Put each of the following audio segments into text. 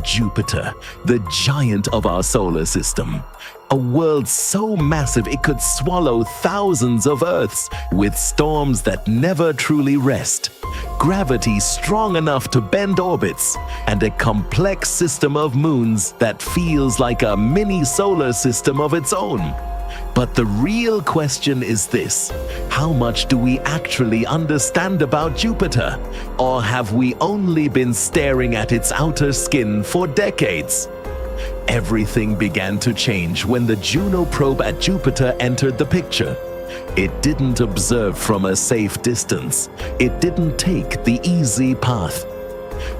Jupiter, the giant of our solar system. A world so massive it could swallow thousands of Earths, with storms that never truly rest, gravity strong enough to bend orbits, and a complex system of moons that feels like a mini solar system of its own. But the real question is this: how much do we actually understand about Jupiter? Or have we only been staring at its outer skin for decades? Everything began to change when the Juno probe at Jupiter entered the picture. It didn't observe from a safe distance. It didn't take the easy path.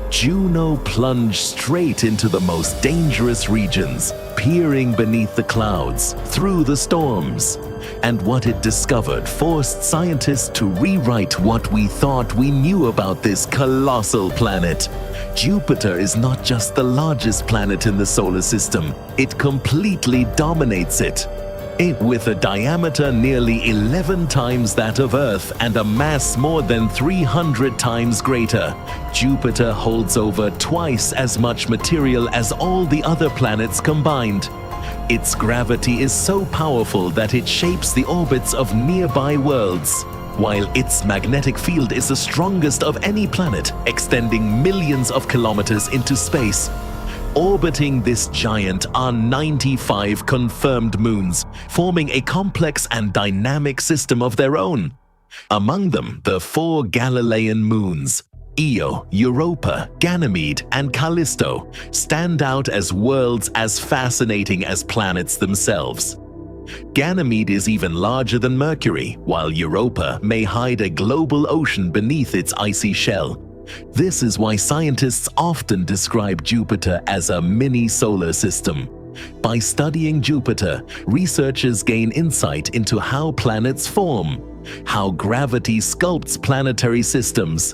Juno plunged straight into the most dangerous regions, peering beneath the clouds, through the storms. And what it discovered forced scientists to rewrite what we thought we knew about this colossal planet. Jupiter is not just the largest planet in the solar system, it completely dominates it. With a diameter nearly 11 times that of Earth and a mass more than 300 times greater, Jupiter holds over twice as much material as all the other planets combined. Its gravity is so powerful that it shapes the orbits of nearby worlds, while its magnetic field is the strongest of any planet, extending millions of kilometers into space. Orbiting this giant are 95 confirmed moons, forming a complex and dynamic system of their own. Among them, the 4 Galilean moons, Io, Europa, Ganymede, and Callisto, stand out as worlds as fascinating as planets themselves. Ganymede is even larger than Mercury, while Europa may hide a global ocean beneath its icy shell. This is why scientists often describe Jupiter as a mini solar system. By studying Jupiter, researchers gain insight into how planets form, how gravity sculpts planetary systems,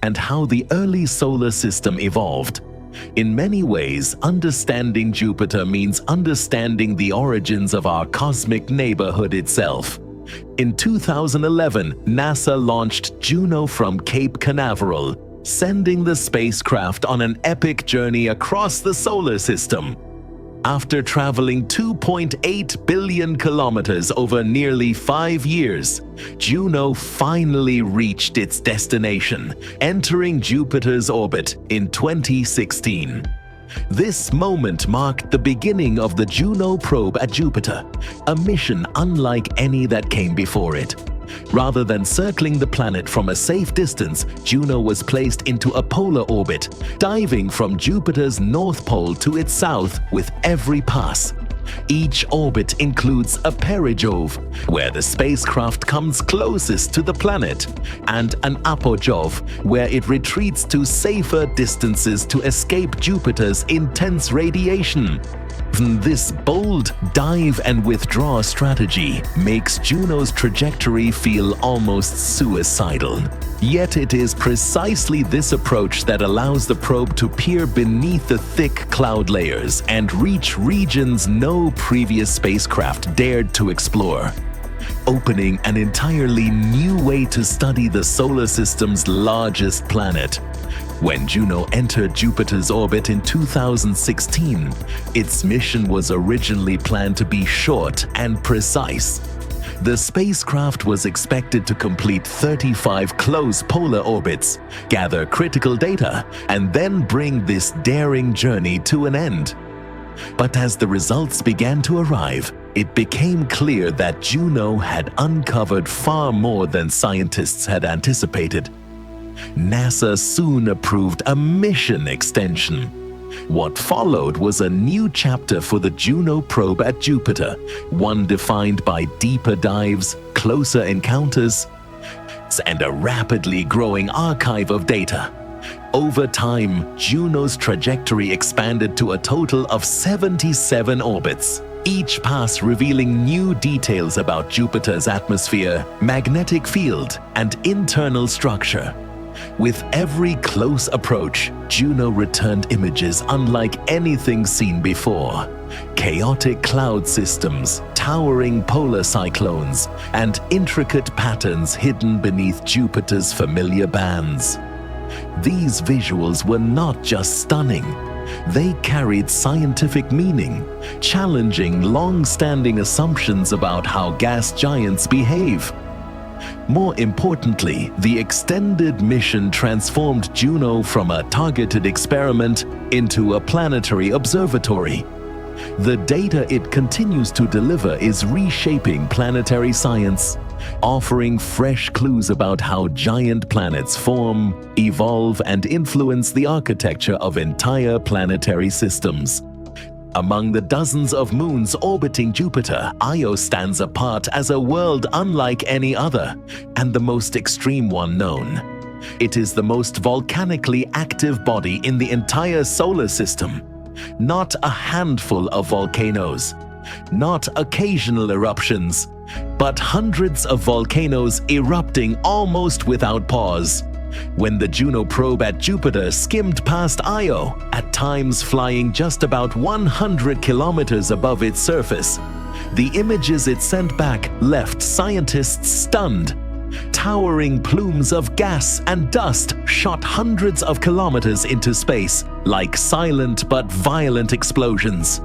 and how the early solar system evolved. In many ways, understanding Jupiter means understanding the origins of our cosmic neighborhood itself. In 2011, NASA launched Juno from Cape Canaveral, sending the spacecraft on an epic journey across the solar system. After traveling 2.8 billion kilometers over nearly 5 years, Juno finally reached its destination, entering Jupiter's orbit in 2016. This moment marked the beginning of the Juno probe at Jupiter, a mission unlike any that came before it. Rather than circling the planet from a safe distance, Juno was placed into a polar orbit, diving from Jupiter's north pole to its south with every pass. Each orbit includes a perijove, where the spacecraft comes closest to the planet, and an apogee, where it retreats to safer distances to escape Jupiter's intense radiation. This bold dive and withdraw strategy makes Juno's trajectory feel almost suicidal. Yet it is precisely this approach that allows the probe to peer beneath the thick cloud layers and reach regions no previous spacecraft dared to explore, opening an entirely new way to study the solar system's largest planet. When Juno entered Jupiter's orbit in 2016, its mission was originally planned to be short and precise. The spacecraft was expected to complete 35 close polar orbits, gather critical data, and then bring this daring journey to an end. But as the results began to arrive, it became clear that Juno had uncovered far more than scientists had anticipated. NASA soon approved a mission extension. What followed was a new chapter for the Juno probe at Jupiter, one defined by deeper dives, closer encounters, and a rapidly growing archive of data. Over time, Juno's trajectory expanded to a total of 77 orbits, each pass revealing new details about Jupiter's atmosphere, magnetic field, and internal structure. With every close approach, Juno returned images unlike anything seen before. Chaotic cloud systems, towering polar cyclones, and intricate patterns hidden beneath Jupiter's familiar bands. These visuals were not just stunning. They carried scientific meaning, challenging long-standing assumptions about how gas giants behave. More importantly, the extended mission transformed Juno from a targeted experiment into a planetary observatory. The data it continues to deliver is reshaping planetary science, offering fresh clues about how giant planets form, evolve, and influence the architecture of entire planetary systems. Among the dozens of moons orbiting Jupiter, Io stands apart as a world unlike any other, and the most extreme one known. It is the most volcanically active body in the entire solar system. Not a handful of volcanoes, not occasional eruptions, but hundreds of volcanoes erupting almost without pause. When the Juno probe at Jupiter skimmed past Io, at times flying just about 100 kilometers above its surface, the images it sent back left scientists stunned. Towering plumes of gas and dust shot hundreds of kilometers into space, like silent but violent explosions.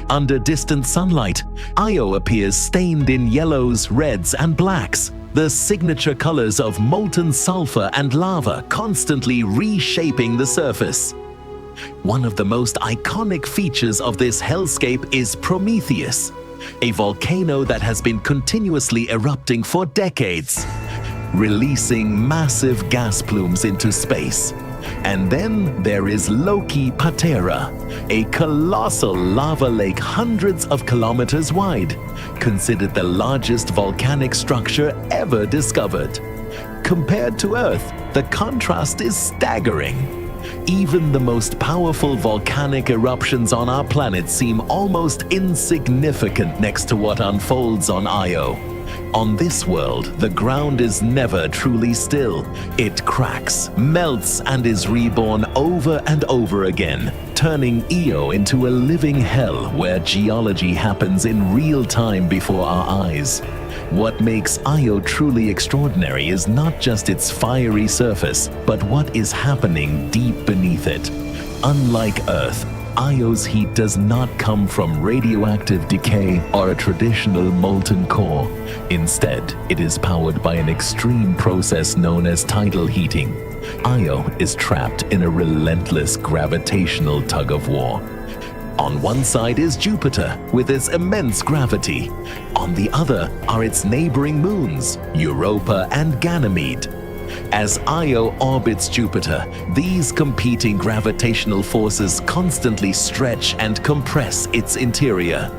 Under distant sunlight, Io appears stained in yellows, reds, and blacks, the signature colors of molten sulfur and lava constantly reshaping the surface. One of the most iconic features of this hellscape is Prometheus, a volcano that has been continuously erupting for decades, releasing massive gas plumes into space. And then there is Loki Patera, a colossal lava lake hundreds of kilometers wide, considered the largest volcanic structure ever discovered. Compared to Earth, the contrast is staggering. Even the most powerful volcanic eruptions on our planet seem almost insignificant next to what unfolds on Io. On this world, the ground is never truly still. It cracks, melts, and is reborn over and over again, turning Io into a living hell where geology happens in real time before our eyes. What makes Io truly extraordinary is not just its fiery surface, but what is happening deep beneath it. Unlike Earth, Io's heat does not come from radioactive decay or a traditional molten core. Instead, it is powered by an extreme process known as tidal heating. Io is trapped in a relentless gravitational tug-of-war. On one side is Jupiter, with its immense gravity. On the other are its neighboring moons, Europa and Ganymede. As Io orbits Jupiter, these competing gravitational forces constantly stretch and compress its interior.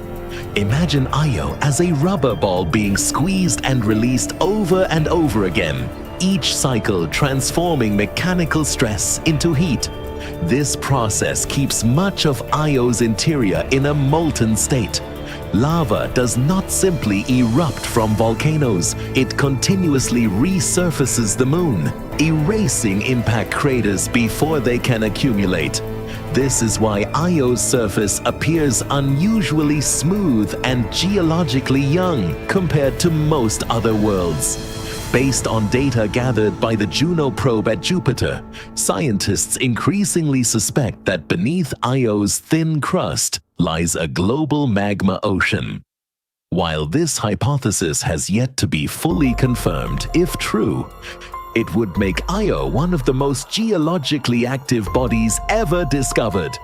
Imagine Io as a rubber ball being squeezed and released over and over again, each cycle transforming mechanical stress into heat. This process keeps much of Io's interior in a molten state. Lava does not simply erupt from volcanoes, it continuously resurfaces the moon, erasing impact craters before they can accumulate. This is why Io's surface appears unusually smooth and geologically young compared to most other worlds. Based on data gathered by the Juno probe at Jupiter, scientists increasingly suspect that beneath Io's thin crust lies a global magma ocean. While this hypothesis has yet to be fully confirmed, if true, it would make Io one of the most geologically active bodies ever discovered.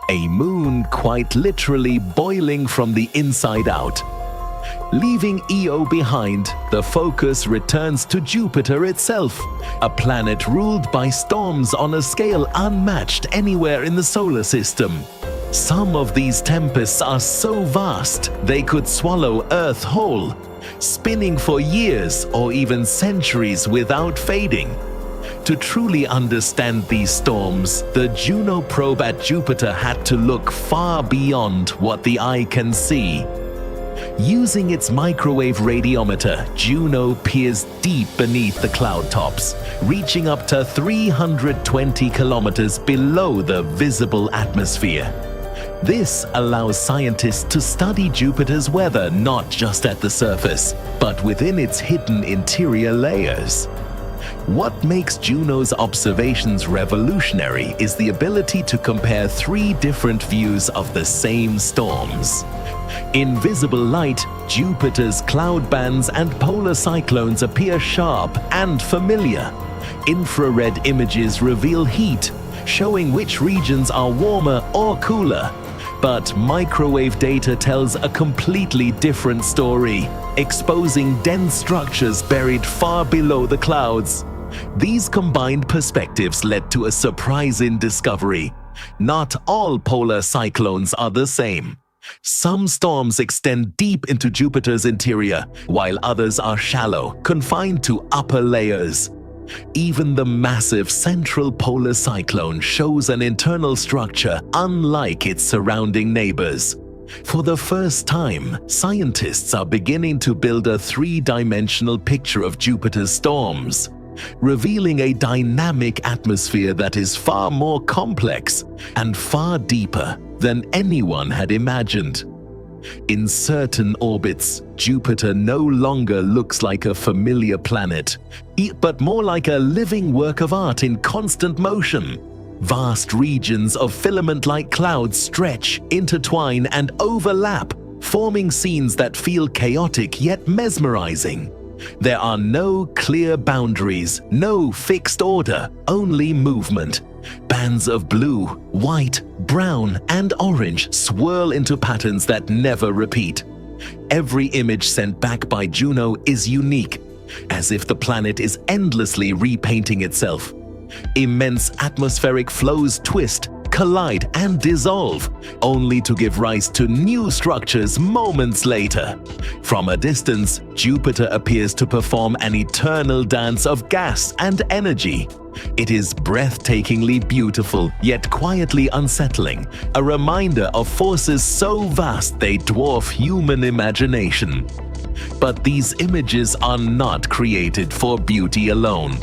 A moon quite literally boiling from the inside out. Leaving Io behind, the focus returns to Jupiter itself, a planet ruled by storms on a scale unmatched anywhere in the solar system. Some of these tempests are so vast they could swallow Earth whole, spinning for years or even centuries without fading. To truly understand these storms, the Juno probe at Jupiter had to look far beyond what the eye can see. Using its microwave radiometer, Juno peers deep beneath the cloud tops, reaching up to 320 kilometers below the visible atmosphere. This allows scientists to study Jupiter's weather not just at the surface, but within its hidden interior layers. What makes Juno's observations revolutionary is the ability to compare three different views of the same storms. In visible light, Jupiter's cloud bands and polar cyclones appear sharp and familiar. Infrared images reveal heat, showing which regions are warmer or cooler. But microwave data tells a completely different story, exposing dense structures buried far below the clouds. These combined perspectives led to a surprising discovery. Not all polar cyclones are the same. Some storms extend deep into Jupiter's interior, while others are shallow, confined to upper layers. Even the massive central polar cyclone shows an internal structure unlike its surrounding neighbors. For the first time, scientists are beginning to build a three-dimensional picture of Jupiter's storms, revealing a dynamic atmosphere that is far more complex and far deeper than anyone had imagined. In certain orbits, Jupiter no longer looks like a familiar planet, but more like a living work of art in constant motion. Vast regions of filament-like clouds stretch, intertwine, and overlap, forming scenes that feel chaotic yet mesmerizing. There are no clear boundaries, no fixed order, only movement. Bands of blue, white, brown, and orange swirl into patterns that never repeat. Every image sent back by Juno is unique, as if the planet is endlessly repainting itself. Immense atmospheric flows twist, collide, and dissolve, only to give rise to new structures moments later. From a distance, Jupiter appears to perform an eternal dance of gas and energy. It is breathtakingly beautiful, yet quietly unsettling, a reminder of forces so vast they dwarf human imagination. But these images are not created for beauty alone.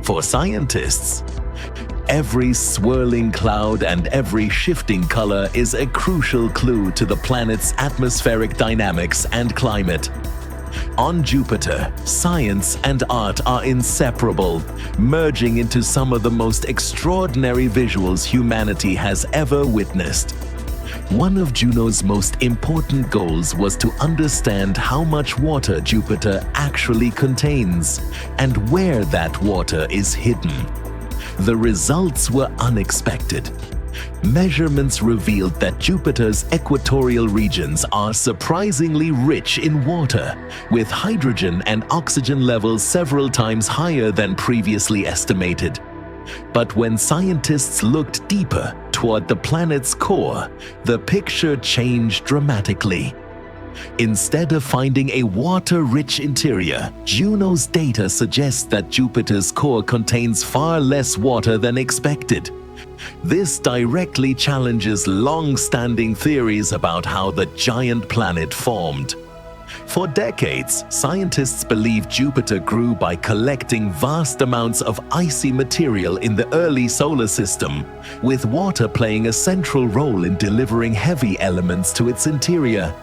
For scientists, every swirling cloud and every shifting color is a crucial clue to the planet's atmospheric dynamics and climate. On Jupiter, science and art are inseparable, merging into some of the most extraordinary visuals humanity has ever witnessed. One of Juno's most important goals was to understand how much water Jupiter actually contains and where that water is hidden. The results were unexpected. Measurements revealed that Jupiter's equatorial regions are surprisingly rich in water, with hydrogen and oxygen levels several times higher than previously estimated. But when scientists looked deeper toward the planet's core, the picture changed dramatically. Instead of finding a water-rich interior, Juno's data suggests that Jupiter's core contains far less water than expected. This directly challenges long-standing theories about how the giant planet formed. For decades, scientists believed Jupiter grew by collecting vast amounts of icy material in the early solar system, with water playing a central role in delivering heavy elements to its interior.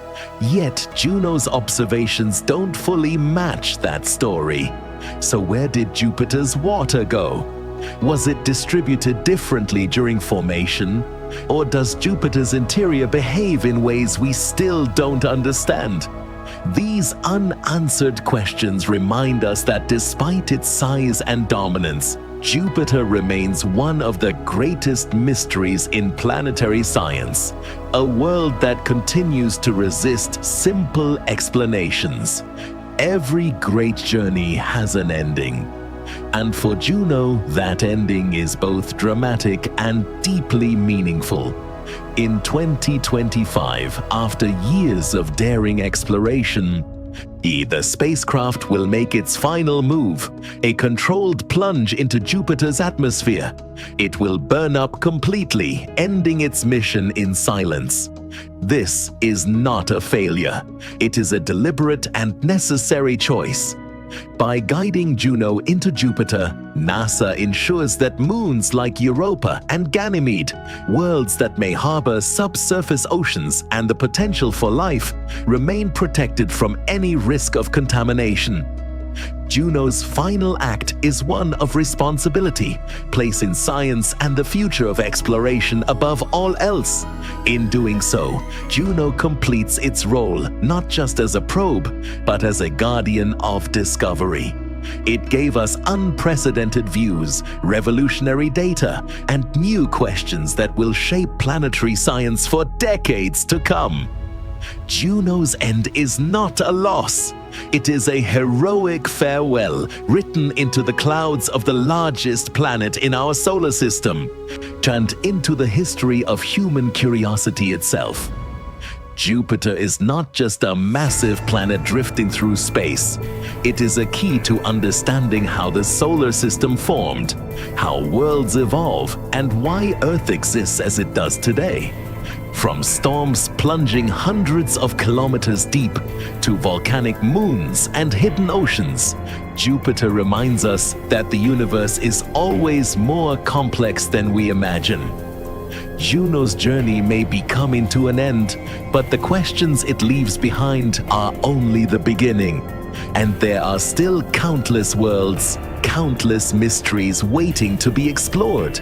Yet, Juno's observations don't fully match that story. So where did Jupiter's water go? Was it distributed differently during formation? Or does Jupiter's interior behave in ways we still don't understand? These unanswered questions remind us that despite its size and dominance, Jupiter remains one of the greatest mysteries in planetary science, a world that continues to resist simple explanations. Every great journey has an ending. And for Juno, that ending is both dramatic and deeply meaningful. In 2025, after years of daring exploration, the spacecraft will make its final move, a controlled plunge into Jupiter's atmosphere. It will burn up completely, ending its mission in silence. This is not a failure. It is a deliberate and necessary choice. By guiding Juno into Jupiter, NASA ensures that moons like Europa and Ganymede, worlds that may harbor subsurface oceans and the potential for life, remain protected from any risk of contamination. Juno's final act is one of responsibility, placing science and the future of exploration above all else. In doing so, Juno completes its role not just as a probe, but as a guardian of discovery. It gave us unprecedented views, revolutionary data, and new questions that will shape planetary science for decades to come. Juno's end is not a loss. It is a heroic farewell written into the clouds of the largest planet in our solar system, turned into the history of human curiosity itself. Jupiter is not just a massive planet drifting through space. It is a key to understanding how the solar system formed, how worlds evolve, and why Earth exists as it does today. From storms plunging hundreds of kilometers deep to volcanic moons and hidden oceans, Jupiter reminds us that the universe is always more complex than we imagine. Juno's journey may be coming to an end, but the questions it leaves behind are only the beginning. And there are still countless worlds, countless mysteries waiting to be explored.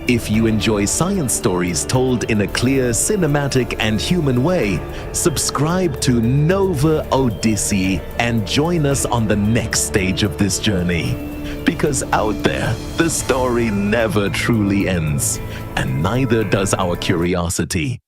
If you enjoy science stories told in a clear, cinematic, and human way, subscribe to Nova Odyssey and join us on the next stage of this journey. Because out there, the story never truly ends, and neither does our curiosity.